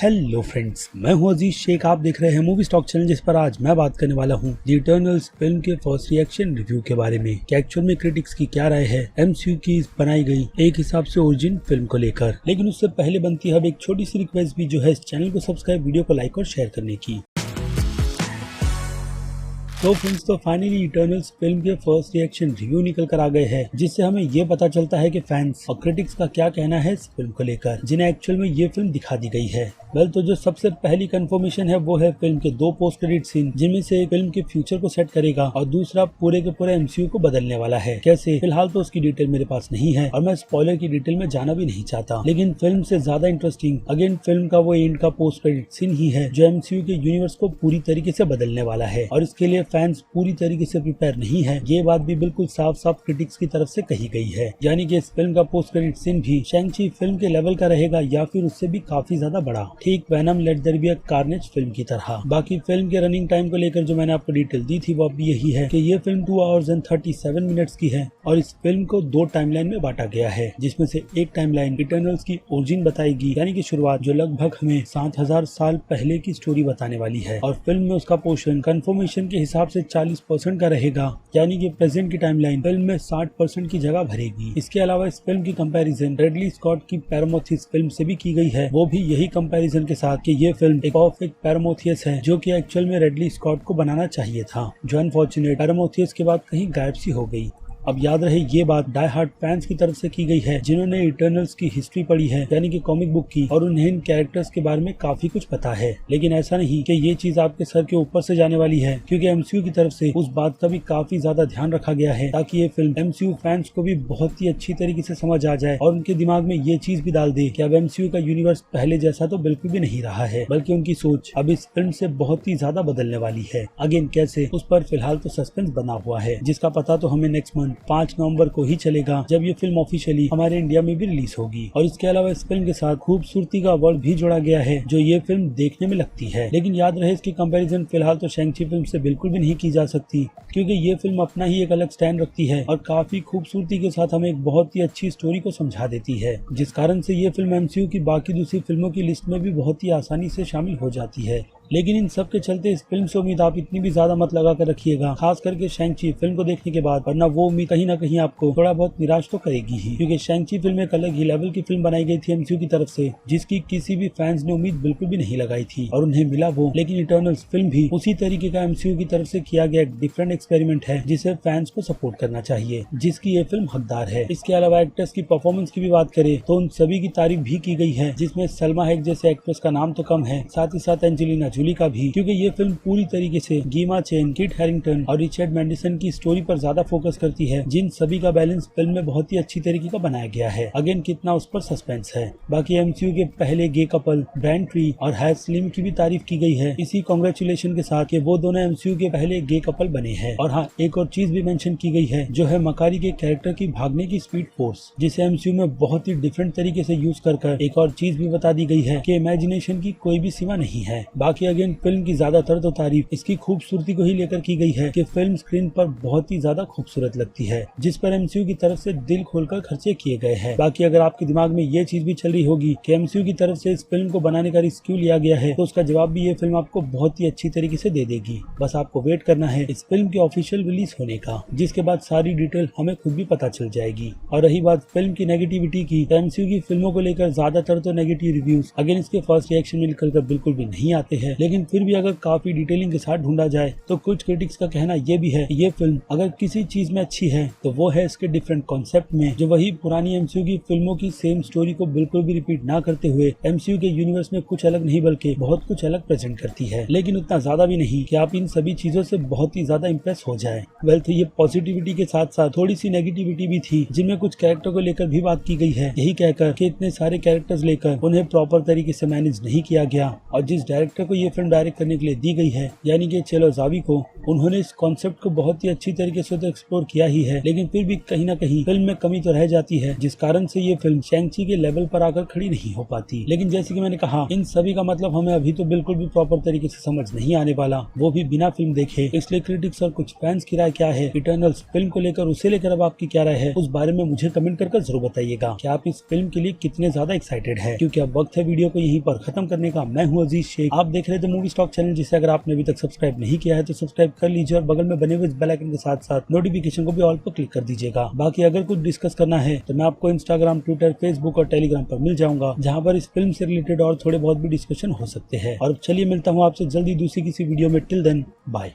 Hello friends, मैं हूं अजीज शेख। आप देख रहे हैं मूवी स्टॉक चैनल, जिस पर आज मैं बात करने वाला हूं द इटर्नल्स फिल्म के फर्स्ट रिएक्शन रिव्यू के बारे में कि एक्चुअल में क्रिटिक्स की क्या राय है एमसीयू की बनाई गई एक हिसाब से ओरिजिन फिल्म को लेकर। लेकिन उससे पहले बनती है अब एक छोटी सी रिक्वेस्ट भी, जो है इस चैनल को सब्सक्राइब, वीडियो को लाइक और शेयर करने की। तो फ्रेंड्स, तो फाइनली इटर्नल्स फिल्म के फर्स्ट रिएक्शन रिव्यू निकल कर आ गए हैं, जिससे हमें ये पता चलता है कि फैंस और क्रिटिक्स का क्या कहना है इस फिल्म को लेकर, जिन्हें एक्चुअल में ये फिल्म दिखा दी गई है। वेल, तो जो सबसे पहली कंफर्मेशन है वो है फिल्म के 2 पोस्ट क्रेडिट सीन, जिनमें से एक फिल्म के फ्यूचर को सेट करेगा और दूसरा पूरे के पूरे एमसीयू को बदलने वाला है। कैसे, फिलहाल तो उसकी डिटेल मेरे पास नहीं है और मैं स्पॉइलर की डिटेल में जाना भी नहीं चाहता। लेकिन फिल्म से ज्यादा इंटरेस्टिंग अगेन फिल्म का वो एंड का पोस्ट क्रेडिट सीन ही है, जो एमसीयू के यूनिवर्स को पूरी तरीके से बदलने वाला है। और इसके लिए फैंस पूरी तरीके से प्रिपेयर नहीं है, ये बात भी बिल्कुल साफ साफ क्रिटिक्स की तरफ से कही गई है। यानी कि इस फिल्म का पोस्ट क्रेडिट सीन भी शैंग-ची फिल्म के लेवल का रहेगा या फिर उससे भी काफी ज्यादा बड़ा, ठीक Venom let there be a Carnage film की तरह। बाकी फिल्म के रनिंग टाइम को लेकर जो मैंने आपको डिटेल दी थी वो अब यही है कि ये फिल्म 2 आवर्स एंड 37 मिनट्स की है और इस फिल्म को 2 टाइमलाइन में बांटा गया है, जिसमें से एक टाइमलाइन इटर्नल्स की ओरिजिन बताएगी, यानी कि शुरुआत, जो लगभग हमें 7000 साल पहले की स्टोरी बताने वाली है। और फिल्म में उसका पोर्शन कंफर्मेशन के हिसाब से 40% का रहेगा, यानी कि प्रेजेंट की टाइमलाइन फिल्म में 60% की जगह भरेगी। इसके अलावा इस फिल्म की कंपैरिजन रेडली स्कॉट की पैरामोथियस फिल्म से भी की गई है, वो भी यही कंपैरिजन के साथ कि ये फिल्म एक परफेक्ट पैरामोथियस है, जो कि एक्चुअल में रेडली स्कॉट को बनाना चाहिए था, जो अनफॉर्चुनेट पैरामोथियस के बाद कहीं गायब सी हो गई। अब याद रहे, ये बात डाई हार्ड फैंस की तरफ से की गई है, जिन्होंने इटर्नल्स की हिस्ट्री पढ़ी है, यानी कि कॉमिक बुक की, और उन्हें इन कैरेक्टर्स के बारे में काफी कुछ पता है। लेकिन ऐसा नहीं कि ये चीज आपके सर के ऊपर से जाने वाली है, क्योंकि एमसीयू की तरफ से उस बात का भी काफी ज्यादा ध्यान रखा गया है, ताकि ये फिल्म एमसीयू फैंस को भी बहुत ही अच्छी तरीके से समझ आ जाए और उनके दिमाग में ये चीज भी डाल दे कि अब एमसीयू का यूनिवर्स पहले जैसा तो बिल्कुल भी नहीं रहा है, बल्कि उनकी सोच अब इस फिल्म से बहुत ही ज्यादा बदलने वाली है। अगेन कैसे, उस पर फिलहाल तो सस्पेंस बना हुआ है, जिसका पता तो हमें नेक्स्ट मंथ 5 नवंबर को ही चलेगा, जब ये फिल्म ऑफिशियली हमारे इंडिया में भी रिलीज होगी। और इसके अलावा इस फिल्म के साथ खूबसूरती का वर्ड भी जोड़ा गया है, जो ये फिल्म देखने में लगती है। लेकिन याद रहे, इसकी कंपैरिजन फिलहाल तो शैंग-ची फिल्म से बिल्कुल भी नहीं की जा सकती, क्योंकि ये फिल्म अपना ही एक अलग स्टैंड रखती है और काफी खूबसूरती के साथ हमें एक बहुत ही अच्छी स्टोरी को समझा देती है, जिस कारण से ये फिल्म एमसीयू की बाकी दूसरी फिल्मों की लिस्ट में भी बहुत ही आसानी से शामिल हो जाती है। लेकिन इन सब के चलते इस फिल्म से उम्मीद आप इतनी भी ज्यादा मत लगा कर रखिएगा, खास करके शैंग-ची फिल्म को देखने के बाद, वरना वो उम्मीद कहीं ना कहीं आपको थोड़ा बहुत निराश तो करेगी ही, क्योंकि शैंग-ची फिल्म एक अलग ही लेवल की फिल्म बनाई गई थी एमसीयू की तरफ से, जिसकी किसी भी फैंस ने उम्मीद बिल्कुल भी नहीं लगाई थी और उन्हें मिला वो। लेकिन इटर्नल्स फिल्म भी उसी तरीके का एमसीयू की तरफ से किया गया एक डिफरेंट एक्सपेरिमेंट है, जिसे फैंस को सपोर्ट करना चाहिए, जिसकी ये फिल्म हकदार है। इसके अलावा एक्टर्स की परफॉर्मेंस की भी बात करें तो उन सभी की तारीफ भी की गई है, जिसमें सलमा हैक जैसे एक्ट्रेस का नाम तो कम है, साथ ही साथ एंजेलिना जूली का भी, क्योंकि ये फिल्म पूरी तरीके से गीमा चेन, किट हैरिंगटन और रिचर्ड मैंडिसन की स्टोरी पर ज्यादा फोकस करती है, जिन सभी का बैलेंस फिल्म में बहुत ही अच्छी तरीके का बनाया गया है। अगेन कितना उस पर सस्पेंस है। बाकी एमसीयू के पहले गे कपल ब्रायन ट्री और हैज स्लिम की भी तारीफ की गई है, इसी कांग्रेचुलेशन के साथ कि वो दोनों एमसीयू के पहले गे कपल बने हैं। और हाँ, एक और चीज भी मेंशन की गई है, जो है मकारी के कैरेक्टर की भागने की स्पीड फोर्स, जिसे एमसीयू में बहुत ही डिफरेंट तरीके से यूज कर एक और चीज भी बता दी गई है कि इमेजिनेशन की कोई भी सीमा नहीं है। बाकी अगेन फिल्म की ज्यादातर तो तारीफ इसकी खूबसूरती को ही लेकर की गई है कि फिल्म स्क्रीन पर बहुत ही ज्यादा खूबसूरत लगती है, जिस पर एमसीयू की तरफ से दिल खोलकर खर्चे किए गए हैं। बाकी अगर आपके दिमाग में ये चीज भी चल रही होगी कि एमसीयू की तरफ से इस फिल्म को बनाने का रिस्क क्यों लिया गया है, तो उसका जवाब भी ये फिल्म आपको बहुत ही अच्छी तरीके से दे देगी। बस आपको वेट करना है इस फिल्म के ऑफिशियल रिलीज होने का, जिसके बाद सारी डिटेल हमें खुद भी पता चल जाएगी। और रही बात फिल्म की नेगेटिविटी की, तो एमसीयू की फिल्मों को लेकर ज्यादातर तो नेगेटिव रिव्यूज अगेन इसके फर्स्ट रिएक्शन में निकलकर बिल्कुल भी नहीं आते हैं। लेकिन फिर भी अगर काफी डिटेलिंग के साथ ढूंढा जाए तो कुछ क्रिटिक्स का कहना यह भी है कि ये फिल्म अगर किसी चीज में अच्छी है तो वो है इसके डिफरेंट कॉन्सेप्ट में, जो वही पुरानी एमसीयू की फिल्मों की सेम स्टोरी को बिल्कुल भी रिपीट ना करते हुए एमसीयू के यूनिवर्स में कुछ अलग नहीं बल्कि बहुत कुछ अलग प्रेजेंट करती है। लेकिन उतना ज्यादा भी नहीं कि आप इन सभी चीजों से बहुत ही ज्यादा इंप्रेस हो जाए। वेल, तो ये पॉजिटिविटी के साथ साथ थोड़ी सी नेगेटिविटी भी थी, जिनमें कुछ कैरेक्टर को लेकर भी बात की गई है, यही कहकर कि इतने सारे कैरेक्टर्स लेकर उन्हें प्रॉपर तरीके से मैनेज नहीं किया गया। और जिस डायरेक्टर को ये फिल्म डायरेक्ट करने के लिए दी गई है, यानी कि चेलो ज़ावी को, उन्होंने इस कॉन्सेप्ट को बहुत ही अच्छी तरीके से तो एक्सप्लोर किया ही है, लेकिन फिर भी कहीं ना कहीं फिल्म में कमी तो रह जाती है, जिस कारण से ये फिल्म शैंग-ची के लेवल पर आकर खड़ी नहीं हो पाती। लेकिन जैसे कि मैंने कहा, इन सभी का मतलब हमें अभी तो बिल्कुल भी प्रॉपर तरीके से समझ नहीं आने वाला, वो भी बिना फिल्म देखे। इसलिए क्रिटिक्स और कुछ फैंस की राय क्या है इटर्नल्स फिल्म को लेकर, उसे लेकर अब आपकी क्या राय है उस बारे में मुझे कमेंट कर जरूर बताइएगा कि आप इस फिल्म के लिए कितने ज्यादा एक्साइटेड है। क्योंकि अब वक्त है वीडियो को यहीं पर खत्म करने का। मैं हूँ अजीज शेख, आप देख रहे थे मूवी स्टॉक चैनल, जिसे अगर आपने अभी तक सब्सक्राइब नहीं किया है तो सब्सक्राइब कर लीजिए और बगल में बने हुए बेल आइकन के साथ साथ नोटिफिकेशन को भी ऑल पर क्लिक कर दीजिएगा। बाकी अगर कुछ डिस्कस करना है तो मैं आपको इंस्टाग्राम, ट्विटर, फेसबुक और टेलीग्राम पर मिल जाऊंगा, जहां पर इस फिल्म से रिलेटेड और थोड़े बहुत भी डिस्कशन हो सकते हैं। और चलिए मिलता हूं आपसे जल्दी दूसरी किसी वीडियो में। Till then bye.